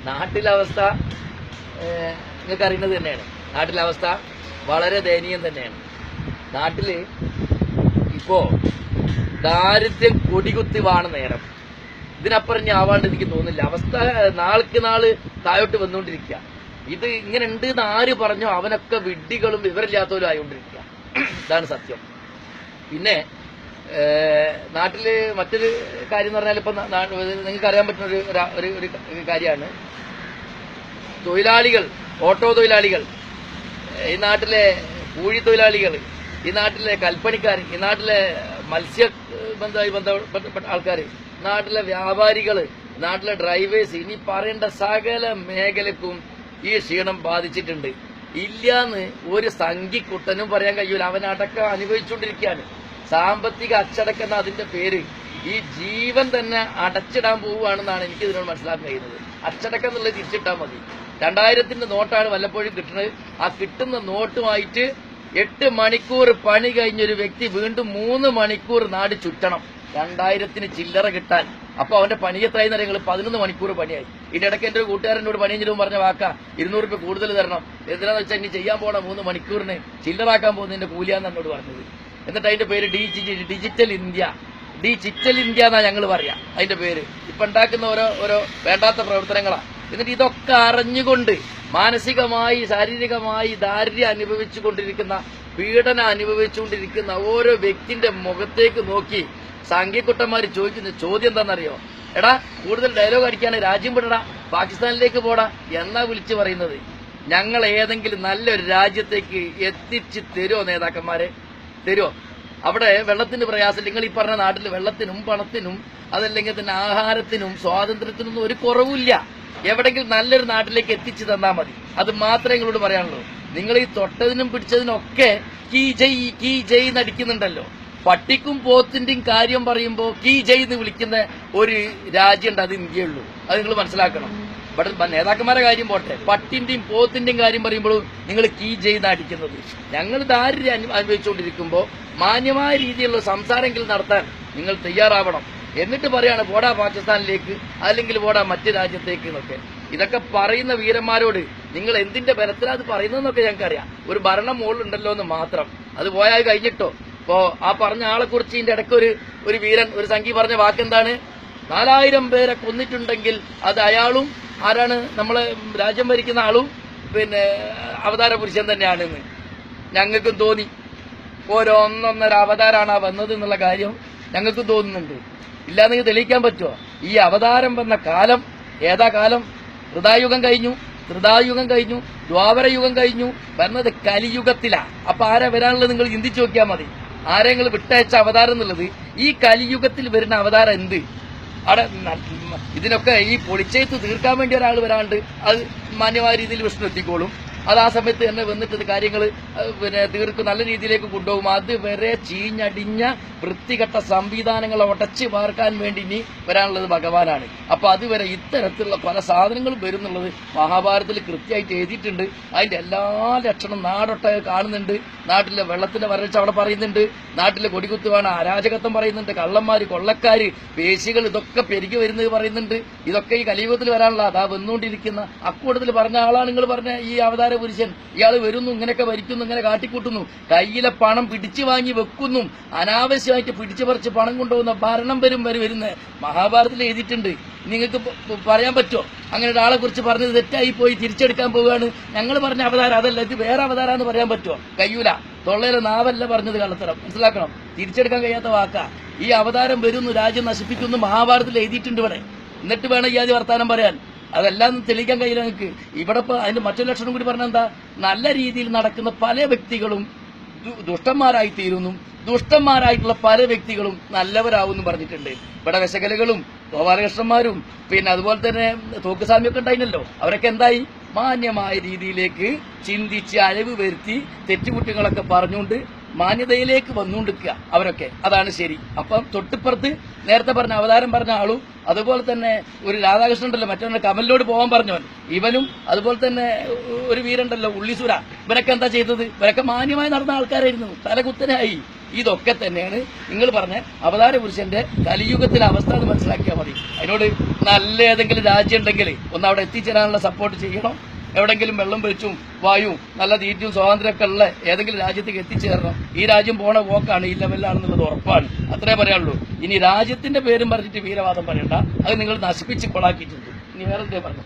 നാട്ടിലെ അവസ്ഥ നിങ്ങൾക്ക് അറിയുന്നത് തന്നെയാണ്. നാട്ടിലെ അവസ്ഥ വളരെ ദയനീയം തന്നെയാണ്. നാട്ടില് ഇപ്പോ ദാരിദ്ര്യം കൊടികുത്തി വാണ നേരം. ഇതിനപ്പുറം ഞാൻ ആവാണ്ട് എനിക്ക് തോന്നുന്നില്ല. അവസ്ഥ നാൾക്ക് നാള് താഴോട്ട് വന്നുകൊണ്ടിരിക്കുക. ഇത് ഇങ്ങനെ ഉണ്ട് എന്ന് ആര് പറഞ്ഞോ അവനൊക്കെ വിഡ്ഢികളും വിവരമില്ലാത്തവരും ആയിക്കൊണ്ടിരിക്കുക. ഇതാണ് സത്യം. പിന്നെ നാട്ടില് മറ്റൊരു കാര്യം എന്ന് പറഞ്ഞാൽ ഇപ്പൊ നിങ്ങൾക്ക് അറിയാൻ പറ്റുന്ന ഒരു കാര്യമാണ്. തൊഴിലാളികൾ, ഓട്ടോ തൊഴിലാളികൾ, ഈ നാട്ടിലെ കൂലി തൊഴിലാളികൾ, ഈ നാട്ടിലെ കൽപ്പണിക്കാർ, ഈ നാട്ടിലെ മത്സ്യബന്ധവുമായി ബന്ധപ്പെട്ട ആൾക്കാർ, നാട്ടിലെ വ്യാപാരികൾ, നാട്ടിലെ ഡ്രൈവേഴ്സ്, ഇനി പറയേണ്ട സകല മേഖലക്കും ഈ ക്ഷീണം ബാധിച്ചിട്ടുണ്ട്. ഇല്ലാന്ന് ഒരു സംഖ്യക്കുട്ടനും പറയാൻ കഴിയൂല. അവനടക്കം അനുഭവിച്ചുകൊണ്ടിരിക്കുകയാണ്. സാമ്പത്തിക അച്ചടക്കം എന്ന അതിന്റെ പേര് ഈ ജീവൻ തന്നെ അടച്ചിടാൻ പോവുകയാണെന്നാണ് എനിക്ക് ഇതിനോട് മനസ്സിലാക്കാൻ കഴിയുന്നത്. അച്ചടക്കം എന്നുള്ളത് തിരിച്ചിട്ടാൽ മതി. 2000-ന്റെ നോട്ടാണ് വല്ലപ്പോഴും കിട്ടുന്നത്. ആ കിട്ടുന്ന നോട്ടുമായിട്ട് 8 മണിക്കൂർ പണി കഴിഞ്ഞൊരു വ്യക്തി വീണ്ടും 3 മണിക്കൂർ നാട് ചുറ്റണം 2000-ന് ചില്ലറ കിട്ടാൻ. അപ്പൊ അവന്റെ പണി എത്രയെന്ന് അറിയാം? 11 മണിക്കൂർ പണിയായി. ഇതിനിടയ്ക്ക് എന്റെ ഒരു കൂട്ടുകാരനോട് പണി കഴിഞ്ഞിട്ട് പറഞ്ഞ വാക്കാ 200 രൂപ കൂടുതൽ തരണം. എന്തിനാന്ന് വെച്ചാൽ ഇനി ചെയ്യാൻ പോണ 3 മണിക്കൂറിന് ചില്ലറാക്കാൻ പോകുന്നതിന്റെ കൂലിയാന്ന് എന്നോട് പറഞ്ഞത്. എന്നിട്ട് അതിന്റെ പേര് ഡിജിറ്റൽ ഇന്ത്യ എന്നാ ഞങ്ങൾ പറയാം അതിന്റെ പേര്. ഇപ്പൊ ഉണ്ടാക്കുന്ന ഓരോ വേണ്ടാത്ത പ്രവർത്തനങ്ങളാ. എന്നിട്ട് ഇതൊക്കെ അറിഞ്ഞുകൊണ്ട് മാനസികമായി ശാരീരികമായി ദാരിദ്ര്യം അനുഭവിച്ചുകൊണ്ടിരിക്കുന്ന, പീഡനം അനുഭവിച്ചുകൊണ്ടിരിക്കുന്ന ഓരോ വ്യക്തിന്റെ മുഖത്തേക്ക് നോക്കി സംഘിക്കുട്ടന്മാര് ചോദിക്കുന്ന ചോദ്യം എന്താണെന്നറിയോ? എടാ, കൂടുതൽ ഡയലോഗ് അടിക്കാണ്, രാജ്യം വിടടാ, പാകിസ്ഥാനിലേക്ക് പോടാ എന്നാ വിളിച്ചു പറയുന്നത്. ഞങ്ങൾ ഏതെങ്കിലും നല്ലൊരു രാജ്യത്തേക്ക് എത്തിച്ച് തരുമോ നേതാക്കന്മാരെ? തരുമോ? അവിടെ വെള്ളത്തിന് പ്രയാസം, നിങ്ങൾ ഈ പറഞ്ഞ നാട്ടിൽ വെള്ളത്തിനും പണത്തിനും അതല്ലെങ്കിൽ തന്നെ ആഹാരത്തിനും സ്വാതന്ത്ര്യത്തിനൊന്നും ഒരു കുറവില്ല. എവിടെങ്കിലും നല്ലൊരു നാട്ടിലേക്ക് എത്തിച്ചു തന്നാൽ മതി. അത് മാത്രമേ നിങ്ങളോട് പറയാനുള്ളൂ. നിങ്ങൾ ഈ തൊട്ടതിനും പിടിച്ചതിനും ഒക്കെ കീ ജയ് നടിക്കുന്നുണ്ടല്ലോ. പട്ടിക്കും പോത്തിന്റെയും കാര്യം പറയുമ്പോൾ കീ ജയ് എന്ന് വിളിക്കുന്ന ഒരു രാജ്യമുണ്ട്, അത് ഇന്ത്യയുള്ളൂ. അത് നിങ്ങൾ മനസ്സിലാക്കണം. ഇവിടെ നേതാക്കന്മാരുടെ കാര്യം പോട്ടെ, പട്ടിന്റെയും പോത്തിന്റെയും കാര്യം പറയുമ്പോഴും നിങ്ങൾ കീ ജയ് നടിക്കുന്നത്. ഞങ്ങൾ ദാരിദ്ര്യം അനുഭവിച്ചുകൊണ്ടിരിക്കുമ്പോൾ മാന്യമായ രീതിയിലുള്ള സംസാരമെങ്കിലും നടത്താൻ നിങ്ങൾ തയ്യാറാവണം. എന്നിട്ട് പറയാണ് പോടാ പാകിസ്ഥാനിലേക്ക്, അല്ലെങ്കിൽ പോടാ മറ്റു രാജ്യത്തേക്ക് എന്നൊക്കെ. ഇതൊക്കെ പറയുന്ന വീരന്മാരോട് നിങ്ങൾ എന്തിന്റെ ബലത്തിലാണ് അത് പറയുന്നതെന്നൊക്കെ ഞങ്ങൾക്കറിയാം. ഒരു ഭരണം മുകളിലുണ്ടല്ലോ എന്ന് മാത്രം. അത് പോയാൽ കഴിഞ്ഞിട്ടോ. ഇപ്പോ ആ പറഞ്ഞ ആളെ കുറിച്ച് ഇതിന്റെ ഇടയ്ക്ക് ഒരു വീരൻ, ഒരു സംഘി പറഞ്ഞ വാക്കെന്താണ്? 4000 പേരെ കൊന്നിട്ടുണ്ടെങ്കിൽ അത് അയാളും ആരാണ്? നമ്മളെ രാജ്യം ഭരിക്കുന്ന ആളും പിന്നെ അവതാര പുരുഷൻ തന്നെയാണെന്ന് ഞങ്ങൾക്കും തോന്നി. ഒന്നൊന്നര അവതാരമാണ് ആ വന്നത് എന്നുള്ള കാര്യം ഞങ്ങൾക്കും തോന്നുന്നുണ്ട്. ഇല്ലാന്നെങ്കിൽ തെളിയിക്കാൻ പറ്റുമോ? ഈ അവതാരം വന്ന കാലം ഏതാ കാലം? ഹൃദായുഗം കഴിഞ്ഞു, ത്രിതായുഗം കഴിഞ്ഞു, ദ്വാപരയുഗം കഴിഞ്ഞു, വരുന്നത് കലിയുഗത്തിലാ. അപ്പൊ ആരാ വരാനുള്ളത് നിങ്ങൾ ചിന്തിച്ചു നോക്കിയാൽ മതി. ആരെങ്കിലും വിട്ടയച്ച അവതാരം എന്നുള്ളത് ഈ കലിയുഗത്തിൽ വരുന്ന അവതാരം എന്ത്? അവിടെ ഇതിനൊക്കെ ഈ പൊളിച്ചെയ്ത്ത് തീർക്കാൻ വേണ്ടി ഒരാൾ വരാണ്ട് അത് മാന്യമായ രീതിയിൽ വിഷ്ണു എത്തിക്കോളും. അത് ആ സമയത്ത് തന്നെ വന്നിട്ട് കാര്യങ്ങൾ പിന്നെ തീർക്കും, നല്ല രീതിയിലേക്ക് കൊണ്ടുപോകും. അതുവരെ ചീഞ്ഞടിഞ്ഞ വൃത്തികെട്ട സംവിധാനങ്ങളെ ഉടച്ചു പാർക്കാൻ വേണ്ടി ഇനി വരാനുള്ളത് ഭഗവാനാണ്. അപ്പൊ അതുവരെ ഇത്തരത്തിലുള്ള പല സാധനങ്ങളും വരുന്നുള്ളത് മഹാഭാരതത്തിൽ കൃത്യമായിട്ട് എഴുതിയിട്ടുണ്ട്. അതിന്റെ എല്ലാ ലക്ഷണം നാടൊട്ടായി കാണുന്നുണ്ട്. നാട്ടിലെ വെള്ളത്തിന്റെ വരൾച്ച അവിടെ പറയുന്നുണ്ട്, നാട്ടിലെ കൊടികുത്തുവാണ് അരാജകത്വം പറയുന്നുണ്ട്, കള്ളന്മാര് കൊള്ളക്കാര് വേശികൾ ഇതൊക്കെ പെരുകി വരുന്നത് പറയുന്നുണ്ട്. ഇതൊക്കെ ഈ കലിയുഗത്തിൽ വരാനുള്ള അതാ വന്നുകൊണ്ടിരിക്കുന്ന അക്കൂട്ടത്തിൽ പറഞ്ഞ ആളാണ് നിങ്ങൾ പറഞ്ഞ ഈ അവതാര പുരുഷൻ. ഇയാൾ വരുന്നു, ഇങ്ങനെയൊക്കെ ഭരിക്കുന്നു, ഇങ്ങനെ കാട്ടിക്കൂട്ടുന്നു, കയ്യിലെ പണം പിടിച്ചു വാങ്ങി വെക്കുന്നു, അനാവശ്യമായിട്ട് പിടിച്ചു പറിച്ച് പണം കൊണ്ടുപോകുന്ന ഭരണം വരുന്നത് മഹാഭാരതത്തിൽ എഴുതിയിട്ടുണ്ട്. നിങ്ങൾക്ക് പറയാൻ പറ്റുമോ? അങ്ങനെ ഒരാളെ കുറിച്ച് പറഞ്ഞത് തെറ്റായി പോയി തിരിച്ചെടുക്കാൻ പോവുകയാണ്. ഞങ്ങൾ പറഞ്ഞ അവതാരം അതല്ല, ഇത് വേറെ അവതാരം എന്ന് പറയാൻ പറ്റുമോ? കഴിയൂല. തൊള്ളയിലെ നാവല്ല പറഞ്ഞത് കള്ളത്തരം, മനസ്സിലാക്കണം. തിരിച്ചെടുക്കാൻ കഴിയാത്ത വാക്കാ. ഈ അവതാരം വരുന്നു, രാജ്യം നശിപ്പിക്കുന്നു, മഹാഭാരതത്തിൽ എഴുതിയിട്ടുണ്ട് ഇവിടെ. എന്നിട്ട് വേണം ഈ ആദ്യ വർത്താനം പറയാൻ. അതെല്ലാം തെളിയിക്കാൻ കഴിയില്ല നിങ്ങൾക്ക്. ഇവിടെ ഇപ്പൊ അതിന്റെ മറ്റൊരു ലക്ഷണം കൂടി പറഞ്ഞാൽ എന്താ? നല്ല രീതിയിൽ നടക്കുന്ന പല വ്യക്തികളും ദുഷ്ടന്മാരായി തീരുന്നു, ദുഷ്ടന്മാരായിട്ടുള്ള പല വ്യക്തികളും നല്ലവരാവും പറഞ്ഞിട്ടുണ്ട്. ഇവിടെ വിശകലകളും ഗോപാലകൃഷ്ണന്മാരും പിന്നെ അതുപോലെ തന്നെ തോക്കുസ്വാമിയൊക്കെ ഉണ്ടായിരുന്നല്ലോ. അവരൊക്കെ എന്തായി? മാന്യമായ രീതിയിലേക്ക് ചിന്തിച്ച് അഴിവ് വരുത്തി തെറ്റുകുറ്റങ്ങളൊക്കെ പറഞ്ഞുകൊണ്ട് മാന്യതയിലേക്ക് വന്നുകൊണ്ടിരിക്കുക അവരൊക്കെ. അതാണ് ശരി. അപ്പം തൊട്ടിപ്പുറത്ത് നേരത്തെ പറഞ്ഞ അവതാരം പറഞ്ഞ ആളും അതുപോലെ തന്നെ ഒരു രാധാകൃഷ്ണൻ ഉണ്ടല്ലോ, മറ്റൊന്ന് കമലിനോട് പോകാൻ പറഞ്ഞവൻ, ഇവനും അതുപോലെ തന്നെ ഒരു വീരുണ്ടല്ലോ ഉള്ളിസുര, ഇവരൊക്കെ എന്താ ചെയ്തത്? ഇവരൊക്കെ മാന്യമായി നടന്ന ആൾക്കാരായിരുന്നു. തലകുത്തനായി ഇതൊക്കെ തന്നെയാണ് നിങ്ങൾ പറഞ്ഞ അവതാര പുരുഷന്റെ കലിയുഗത്തിലെ അവസ്ഥ എന്ന് മനസ്സിലാക്കിയാൽ മതി. അതിനോട് നല്ല ഏതെങ്കിലും രാജ്യം ഉണ്ടെങ്കിൽ ഒന്ന് അവിടെ എത്തിച്ചേരാനുള്ള സപ്പോർട്ട് ചെയ്യണം. എവിടെങ്കിലും വെള്ളം വെളിച്ചും വായും നല്ല തീറ്റും സ്വാതന്ത്ര്യമൊക്കെ ഉള്ള ഏതെങ്കിലും രാജ്യത്തേക്ക് എത്തിച്ചേരണം. ഈ രാജ്യം പോണ പോക്കാണ്, ഈ ലെവലിലാണെന്നുള്ളത് ഉറപ്പാണ്. അത്രേ പറയാനുള്ളൂ. ഇനി രാജ്യത്തിന്റെ പേരും പറഞ്ഞിട്ട് വീരവാദം പറയണ്ട, അത് നിങ്ങൾ നശിപ്പിച്ച് കൊളാക്കിയിട്ടുണ്ട്. ഇനി വേറെ എന്തേ പറഞ്ഞു.